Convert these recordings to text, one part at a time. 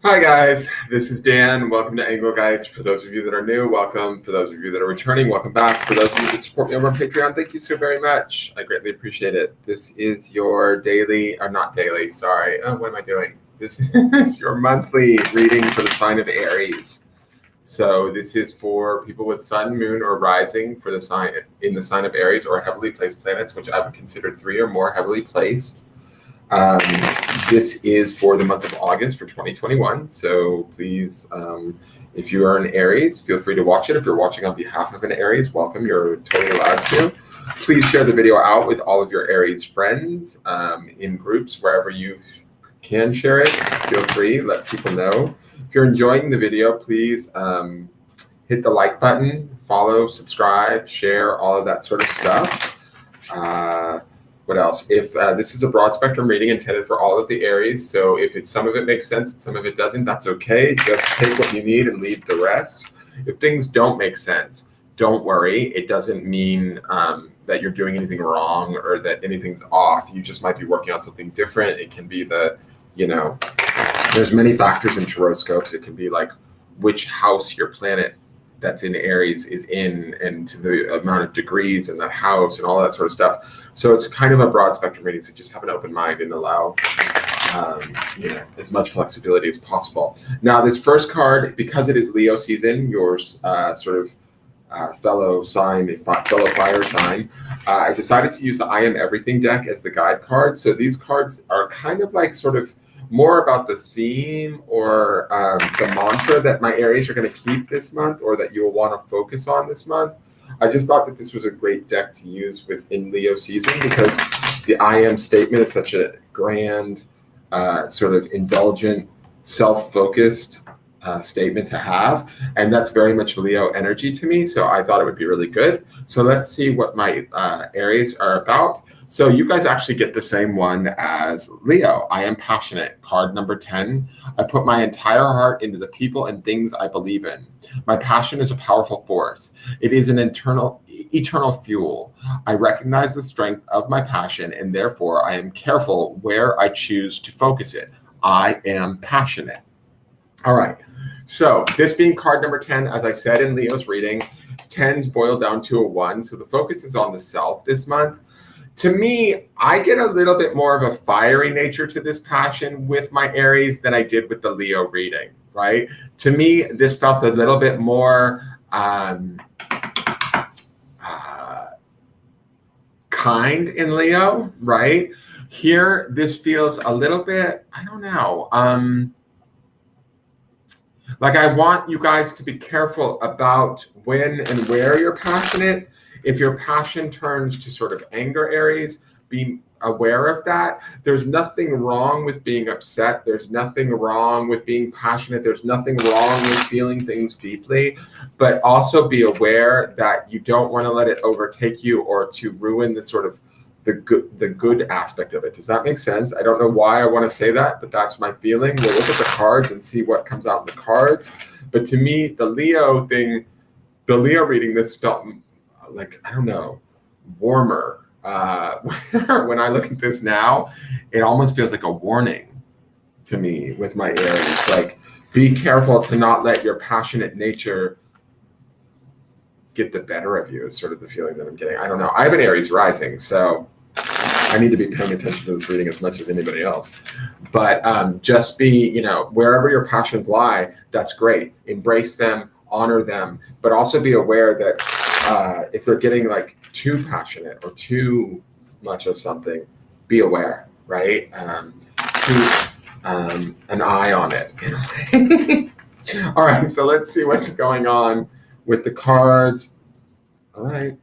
Hi guys, this is Dan. Welcome to Anglo Guys. For those of you that are new, welcome. For those of you that are returning, welcome back. For those of you that support me over on Patreon, thank you so very much. I greatly appreciate it. This is your daily, or not daily, sorry. What am I doing? This is your monthly reading for the sign of Aries. So this is for people with sun, moon, or rising for the sign in the sign of Aries or heavily placed planets, which I would consider 3 or more heavily placed. This is for the month of August for 2021. So please, if you are an Aries, feel free to watch it. If you're watching on behalf of an Aries, welcome. You're totally allowed to. Please share the video out with all of your Aries friends in groups, wherever you can share it. Feel free, let people know. If you're enjoying the video, please hit the like button, follow, subscribe, share, all of that sort of stuff. What else? If this is a broad spectrum reading intended for all of the Aries, so if some of it makes sense and some of it doesn't, that's okay. Just take what you need and leave the rest. If things don't make sense, don't worry. It doesn't mean that you're doing anything wrong or that anything's off. You just might be working on something different. It can be there's many factors in Tarotscopes. It can be like which house your planet that's in Aries is in, and to the amount of degrees in that house and all that sort of stuff. So it's kind of a broad spectrum reading, so just have an open mind and allow as much flexibility as possible. Now this first card, because it is Leo season, your fellow fire sign, I decided to use the I Am Everything deck as the guide card. So these cards are kind of like sort of more about the theme or the mantra that my Aries are going to keep this month, or that you'll want to focus on this month. I just thought that this was a great deck to use within Leo season, because the I Am statement is such a grand, sort of indulgent, self-focused statement to have, and that's very much Leo energy to me, so I thought it would be really good. So let's see what my Aries are about. So you guys actually get the same one as Leo. I am passionate, card number 10. I put my entire heart into the people and things I believe in. My passion is a powerful force. It is an eternal fuel. I recognize the strength of my passion, and therefore I am careful where I choose to focus it. I am passionate. All right. So this being card number 10, as I said in Leo's reading, 10s boil down to a 1. So the focus is on the self this month. To me, I get a little bit more of a fiery nature to this passion with my Aries than I did with the Leo reading, right? To me, this felt a little bit more kind in Leo, right? Here, this feels a little bit, I don't know, like I want you guys to be careful about when and where you're passionate. If your passion turns to sort of anger, Aries, be aware of that. There's nothing wrong with being upset. There's nothing wrong with being passionate. There's nothing wrong with feeling things deeply, but also be aware that you don't want to let it overtake you or to ruin the sort of the good aspect of it. Does that make sense? I don't know why I want to say that, but that's my feeling. We'll look at the cards and see what comes out in the cards. But to me, the Leo reading, this felt like, I don't know, warmer. When I look at this now, it almost feels like a warning to me with my Aries. Like, be careful to not let your passionate nature get the better of you, is sort of the feeling that I'm getting. I don't know. I have an Aries rising, so I need to be paying attention to this reading as much as anybody else. But just be, wherever your passions lie, that's great. Embrace them, honor them, but also be aware that if they're getting like too passionate or too much of something, be aware, right? Keep an eye on it. All right, so let's see what's going on with the cards. All right.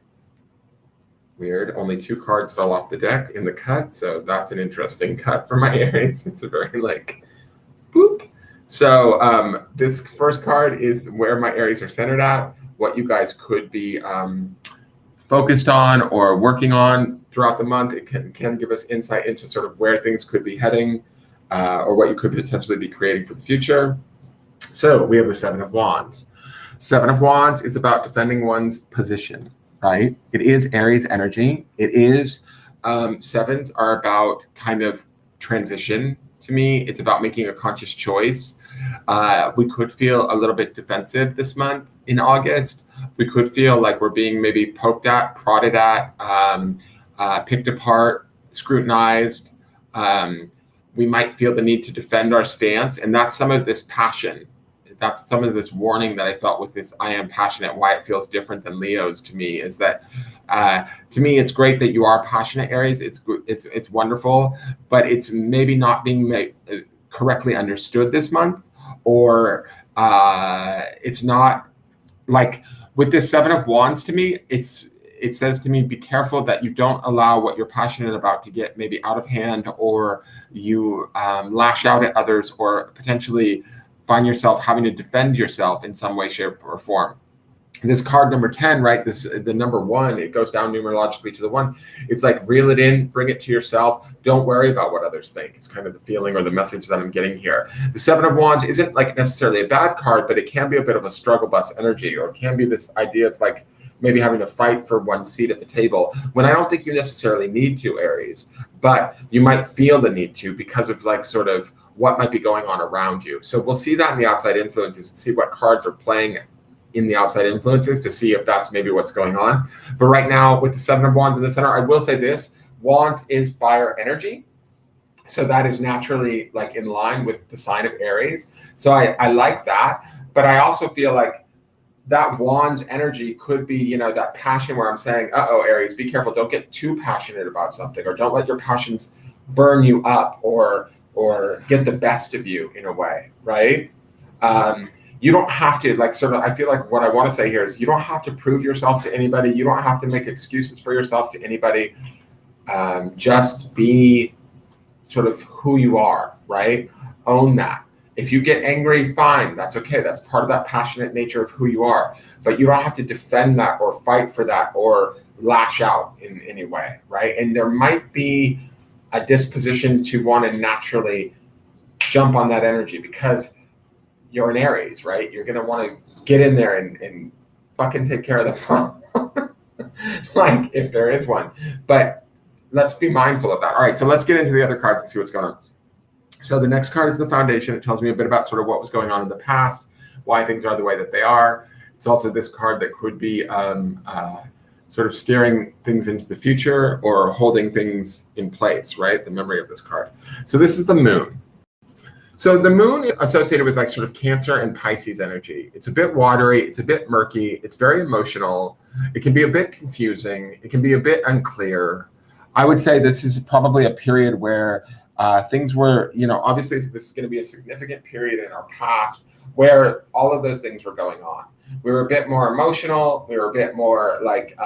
Weird. Only 2 cards fell off the deck in the cut, so that's an interesting cut for my Aries. It's a very boop. So this first card is where my Aries are centered at, what you guys could be focused on or working on throughout the month. It can give us insight into sort of where things could be heading or what you could potentially be creating for the future. So we have the 7 of Wands. 7 of Wands is about defending one's position, right? It is Aries energy. It is, 7s are about kind of transition to me. It's about making a conscious choice. We could feel a little bit defensive this month in August. We could feel like we're being maybe poked at, prodded at, picked apart, scrutinized. We might feel the need to defend our stance, and that's some of this passion. That's some of this warning that I felt with this I am passionate, why it feels different than Leo's to me, is that to me, it's great that you are passionate, Aries. It's wonderful, but it's maybe not being correctly understood this month, or it's not like with this Seven of Wands to me, it says to me, be careful that you don't allow what you're passionate about to get maybe out of hand, or you lash out at others, or potentially find yourself having to defend yourself in some way, shape, or form. This card number 10, right? The number 1, it goes down numerologically to the 1. It's like reel it in, bring it to yourself. Don't worry about what others think. It's kind of the feeling or the message that I'm getting here. The Seven of Wands isn't like necessarily a bad card, but it can be a bit of a struggle bus energy, or it can be this idea of like maybe having to fight for one seat at the table, when I don't think you necessarily need to, Aries, but you might feel the need to because of like sort of what might be going on around you. So we'll see that in the outside influences and see what cards are playing in the outside influences to see if that's maybe what's going on. But right now with the Seven of Wands in the center, I will say this, Wands is fire energy. So that is naturally like in line with the sign of Aries. So I like that, but I also feel like that Wands energy could be, you know, that passion where I'm saying, uh-oh, Aries, be careful. Don't get too passionate about something, or don't let your passions burn you up or get the best of you in a way, right? You don't have to, like, sort of, I feel like what I want to say here is you don't have to prove yourself to anybody. You don't have to make excuses for yourself to anybody. Just be sort of who you are, right? Own that. If you get angry, fine, that's okay. That's part of that passionate nature of who you are. But you don't have to defend that or fight for that or lash out in any way, right? And there might be a disposition to want to naturally jump on that energy because you're an Aries, right? You're going to want to get in there and fucking take care of the problem, like if there is one. But let's be mindful of that. All right, so let's get into the other cards and see what's going on. So the next card is the Foundation. It tells me a bit about sort of what was going on in the past, why things are the way that they are. It's also this card that could be sort of steering things into the future or holding things in place, right? The memory of this card. So this is the Moon. So the Moon is associated with like sort of Cancer and Pisces energy. It's a bit watery, it's a bit murky, it's very emotional. It can be a bit confusing. It can be a bit unclear. I would say this is probably a period where things were, you know, obviously this is going to be a significant period in our past where all of those things were going on. We were a bit more emotional. We were a bit more like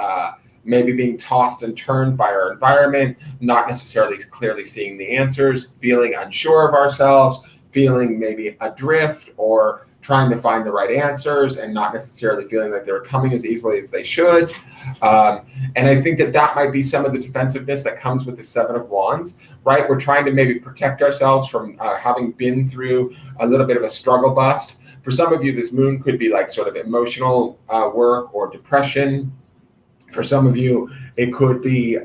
maybe being tossed and turned by our environment, not necessarily clearly seeing the answers, feeling unsure of ourselves, feeling maybe adrift or trying to find the right answers and not necessarily feeling like they're coming as easily as they should. And I think that that might be some of the defensiveness that comes with the Seven of Wands, right? We're trying to maybe protect ourselves from having been through a little bit of a struggle bus. For some of you, this Moon could be like sort of emotional work or depression. For some of you, it could be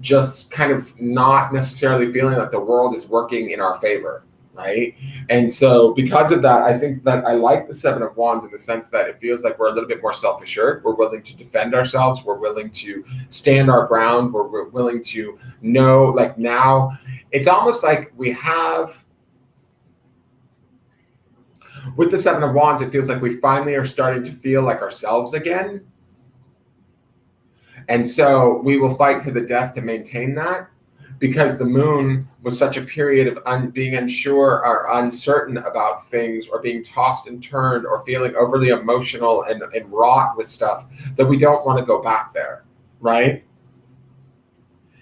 just kind of not necessarily feeling like the world is working in our favor, right? And so because of that, I think that I like the Seven of Wands in the sense that it feels like we're a little bit more self-assured. We're willing to defend ourselves. We're willing to stand our ground. We're willing to know, like now, it's almost like we have, with the Seven of Wands, it feels like we finally are starting to feel like ourselves again. And so we will fight to the death to maintain that, because the Moon was such a period of being unsure or uncertain about things, or being tossed and turned, or feeling overly emotional and wrought with stuff that we don't want to go back there, right?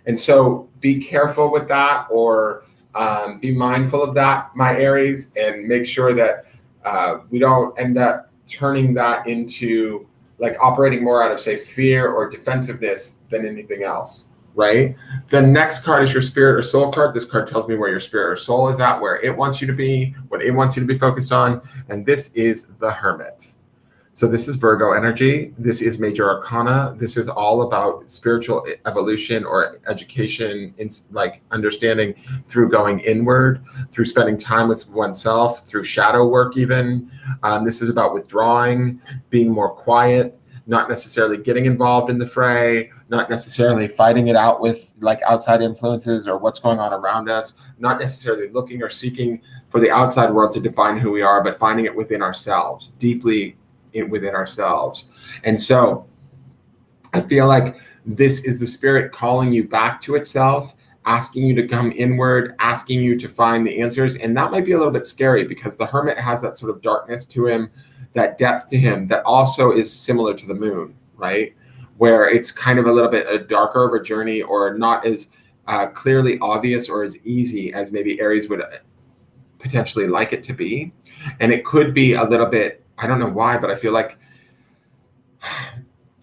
And so be careful with that, or be mindful of that, my Aries, and make sure that we don't end up turning that into like operating more out of, say, fear or defensiveness than anything else, right? The next card is your Spirit or Soul card. This card tells me where your spirit or soul is at, where it wants you to be, what it wants you to be focused on, and this is the Hermit. So this is Virgo energy. This is major arcana. This is all about spiritual evolution or education, in like understanding through going inward, through spending time with oneself, through shadow work even. This is about withdrawing, being more quiet, not necessarily getting involved in the fray, not necessarily fighting it out with like outside influences or what's going on around us, not necessarily looking or seeking for the outside world to define who we are, but finding it within ourselves, deeply within ourselves. And so I feel like this is the spirit calling you back to itself, asking you to come inward, asking you to find the answers. And that might be a little bit scary because the hermit has that sort of darkness to him, that depth to him that also is similar to the moon, right? Where it's kind of a little bit a darker of a journey, or not as clearly obvious or as easy as maybe Aries would potentially like it to be. And it could be a little bit, I don't know why, but I feel like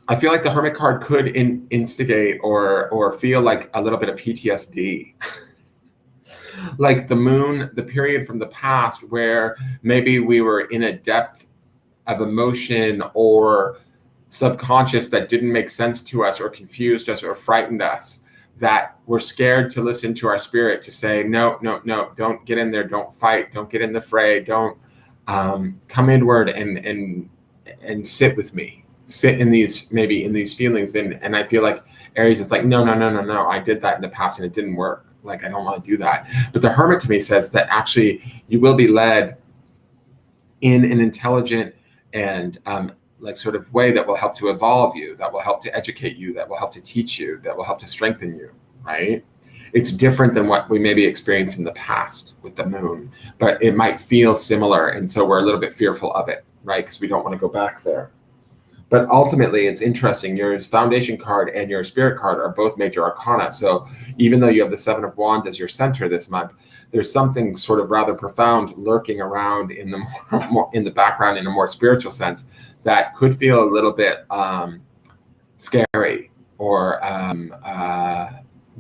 the Hermit card could instigate or feel like a little bit of PTSD. Like the moon, the period from the past where maybe we were in a depth of emotion or subconscious that didn't make sense to us or confused us or frightened us, that we're scared to listen to our spirit to say, no, don't get in there, don't fight, don't get in the fray, don't come inward and sit with me, sit in these, maybe in these feelings. And I feel like Aries is like, no, I did that in the past and it didn't work. Like, I don't want to do that. But the Hermit to me says that actually you will be led in an intelligent and like sort of way that will help to evolve you, that will help to educate you, that will help to teach you, that will help to strengthen you, right? It's different than what we maybe experienced in the past with the moon, but it might feel similar. And so we're a little bit fearful of it, right? Because we don't want to go back there. But ultimately, it's interesting. Your foundation card and your spirit card are both major arcana. So even though you have the Seven of Wands as your center this month, there's something sort of rather profound lurking around in the in the background in a more spiritual sense that could feel a little bit scary or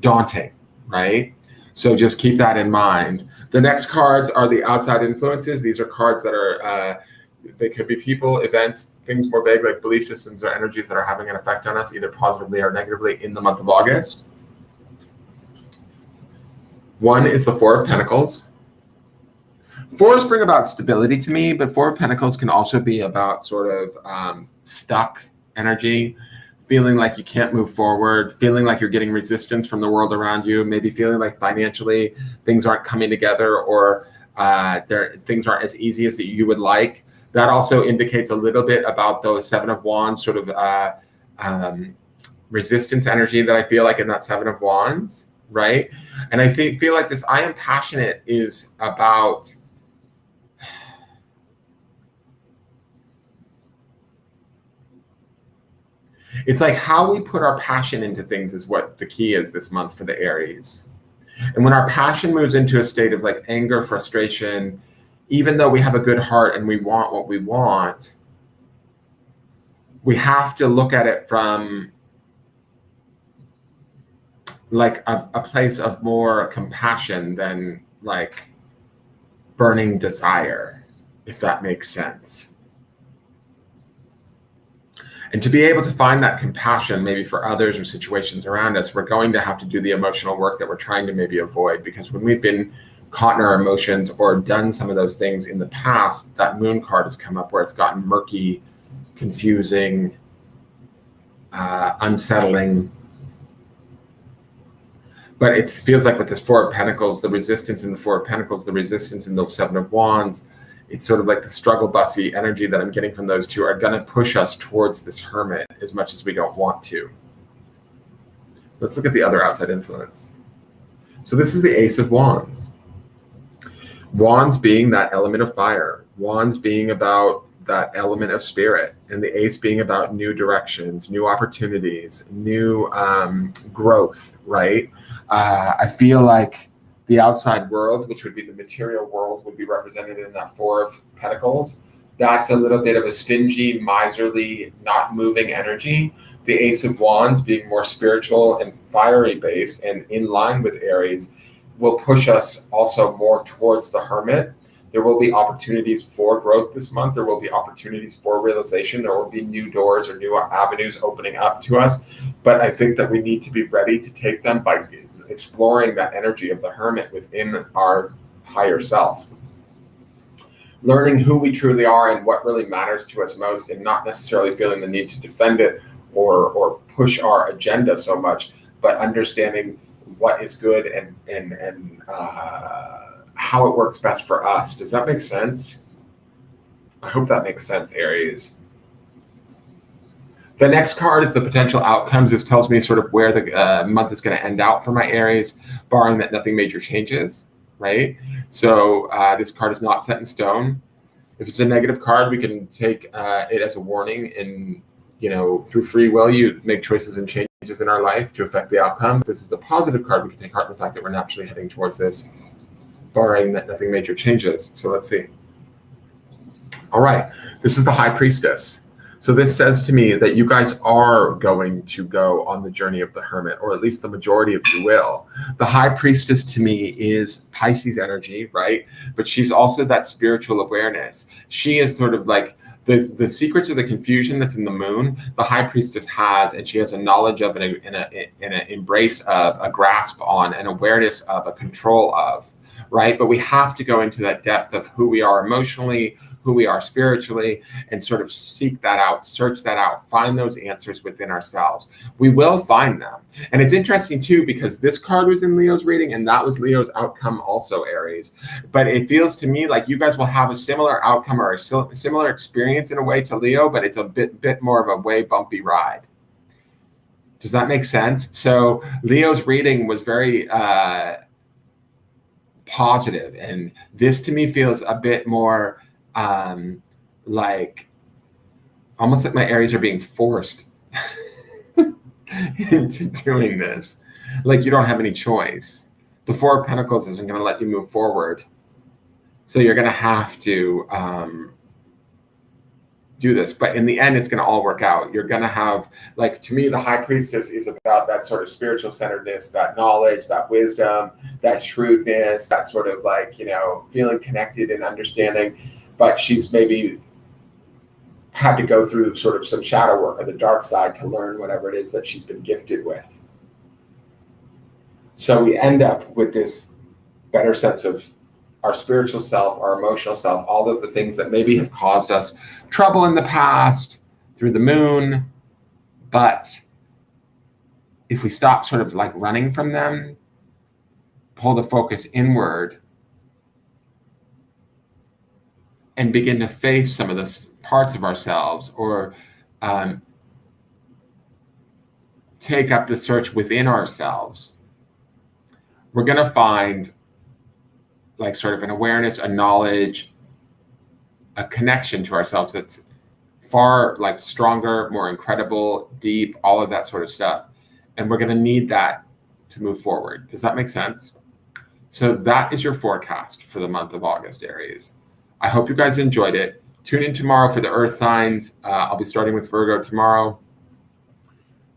daunting, right? So just keep that in mind. The next cards are the outside influences. These are cards that are they could be people, events, things more vague like belief systems or energies that are having an effect on us, either positively or negatively in the month of August. One is the Four of Pentacles. Fours bring about stability to me, but Four of Pentacles can also be about sort of stuck energy, feeling like you can't move forward, feeling like you're getting resistance from the world around you, maybe feeling like financially things aren't coming together or things aren't as easy as you would like. That also indicates a little bit about those Seven of Wands sort of resistance energy that I feel like in that Seven of Wands, right? And I feel like this I am passionate is about it's like how we put our passion into things is what the key is this month for the Aries. And when our passion moves into a state of like anger, frustration, even though we have a good heart and we want what we want, we have to look at it from like a place of more compassion than like burning desire, if that makes sense. And to be able to find that compassion maybe for others or situations around us, we're going to have to do the emotional work that we're trying to maybe avoid, because when we've been caught in our emotions or done some of those things in the past, that Moon card has come up where it's gotten murky, confusing, unsettling. But it feels like with this Four of Pentacles, the resistance in the Four of Pentacles, the resistance in the Seven of Wands, it's sort of like the struggle bussy energy that I'm getting from those two are going to push us towards this Hermit as much as we don't want to. Let's look at the other outside influence. So this is the Ace of Wands. Wands being that element of fire, Wands being about that element of spirit, and the Ace being about new directions, new opportunities, new growth, right? I feel like the outside world, which would be the material world, would be represented in that Four of Pentacles. That's a little bit of a stingy, miserly, not moving energy. The Ace of Wands being more spiritual and fiery based and in line with Aries will push us also more towards the Hermit, There will be opportunities for growth this month. There will be opportunities for realization. There will be new doors or new avenues opening up to us. But I think that we need to be ready to take them by exploring that energy of the hermit within our higher self. Learning who we truly are and what really matters to us most, and not necessarily feeling the need to defend it or push our agenda so much, but understanding what is good and how it works best for us. Does that make sense? I hope that makes sense, Aries. The next card is the potential outcomes. This tells me sort of where the month is going to end out for my Aries, barring that nothing major changes, right? So this card is not set in stone. If it's a negative card, we can take it as a warning, and through free will, you make choices and changes in our life to affect the outcome. If this is a positive card, we can take heart in the fact that we're naturally heading towards this, barring that nothing major changes. So let's see. All right, this is the High Priestess. So this says to me that you guys are going to go on the journey of the hermit, or at least the majority of you will. The High Priestess to me is Pisces energy, right? But she's also that spiritual awareness. She is sort of like the secrets of the confusion that's in the moon. The High Priestess has, and she has a knowledge of, and an embrace of, a grasp on, an awareness of, a control of, right? But we have to go into that depth of who we are emotionally, who we are spiritually, and sort of seek that out, search that out, find those answers within ourselves. We will find them. And it's interesting too, because this card was in Leo's reading and that was Leo's outcome also, Aries. But it feels to me like you guys will have a similar outcome or a similar experience in a way to Leo, but it's a bit more of a way bumpy ride. Does that make sense? So Leo's reading was very positive, and this to me feels a bit more like almost like my Aries are being forced into doing this. Like you don't have any choice. The Four of Pentacles isn't going to let you move forward. So you're going to have to do this. But in the end, it's going to all work out. You're going to have, like, to me, the High Priestess is about that sort of spiritual centeredness, that knowledge, that wisdom, that shrewdness, that sort of like, feeling connected and understanding. But she's maybe had to go through sort of some shadow work or the dark side to learn whatever it is that she's been gifted with. So we end up with this better sense of our spiritual self, our emotional self, all of the things that maybe have caused us trouble in the past through the moon. But if we stop sort of like running from them, pull the focus inward, and begin to face some of the parts of ourselves, or take up the search within ourselves, we're going to find like sort of an awareness, a knowledge, a connection to ourselves that's far like stronger, more incredible, deep, all of that sort of stuff. And we're going to need that to move forward. Does that make sense? So that is your forecast for the month of August, Aries. I hope you guys enjoyed it. Tune in tomorrow for the Earth signs. I'll be starting with Virgo tomorrow.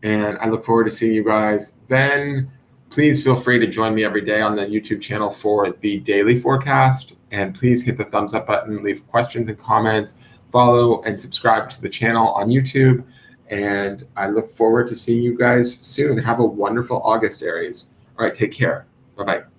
And I look forward to seeing you guys then. Please feel free to join me every day on the YouTube channel for the daily forecast. And please hit the thumbs up button, leave questions and comments, follow and subscribe to the channel on YouTube. And I look forward to seeing you guys soon. Have a wonderful August, Aries. All right, take care. Bye-bye.